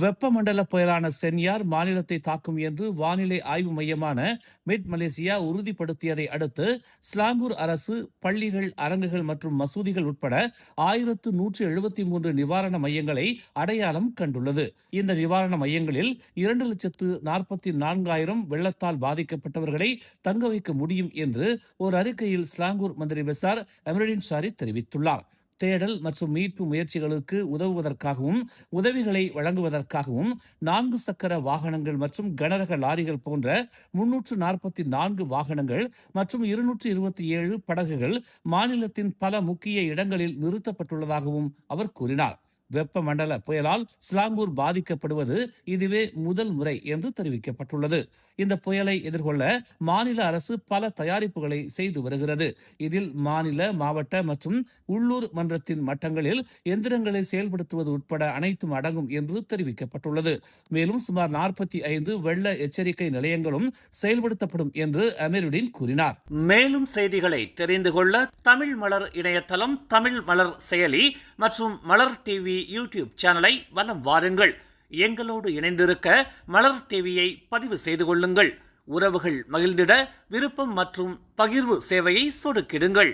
வெப்பமண்டல புயலான சென்யார் மாநிலத்தை தாக்கும் என்று வானிலை ஆய்வு மையமான மிட் மலேசியா உறுதிப்படுத்தியதை அடுத்து ஸ்லாங்கூர் அரசு பள்ளிகள், அரங்குகள் மற்றும் மசூதிகள் உட்பட 1173 நிவாரண மையங்களை அடையாளம் கண்டுள்ளது. இந்த நிவாரண மையங்களில் 2,44,000 வெள்ளத்தால் பாதிக்கப்பட்டவர்களை தங்க வைக்க முடியும் என்று ஒரு அறிக்கையில் ஸ்லாங்கூர் மந்திரி பெசார் எமருடின் ஷாரி தெரிவித்துள்ளார். தேடல் மற்றும் மீட்பு முயற்சிகளுக்கு உதவுவதற்காகவும் உதவிகளை வழங்குவதற்காகவும் 4 சக்கர வாகனங்கள் மற்றும் கனரக லாரிகள் போன்ற 344 வாகனங்கள் மற்றும் 227 படகுகள் மாநிலத்தின் பல முக்கிய இடங்களில் நிறுத்தப்பட்டுள்ளதாகவும் அவர் கூறினார். வெப்பமண்டல புயலால் ஸ்லாங்கூர் பாதிக்கப்படுவது இதுவே முதல் முறை என்று தெரிவிக்கப்பட்டுள்ளது. இந்த புயலை எதிர்கொள்ள மாநில அரசு பல தயாரிப்புகளை செய்து வருகிறது. இதில் மாநில, மாவட்ட மற்றும் உள்ளூர் மன்றத்தின் மட்டங்களில் எந்திரங்களை செயல்படுத்துவது உட்பட அனைத்தும் அடங்கும் என்று தெரிவிக்கப்பட்டுள்ளது. மேலும் சுமார் 45 வெள்ள எச்சரிக்கை நிலையங்களும் செயல்படுத்தப்படும் என்று அமீருடீன் கூறினார். மேலும் செய்திகளை தெரிந்து கொள்ள தமிழ் மலர் இணையதளம், தமிழ் மலர் செயலி மற்றும் மலர் டிவி யூடியூப் சேனலை வலம் வாருங்கள். எங்களோடு இணைந்திருக்க மலர் டிவியை பதிவு செய்து கொள்ளுங்கள். உறவுகள் மகிழ்ந்திட விருப்பம் மற்றும் பகிர்வு சேவையை சொடுக்கிடுங்கள்.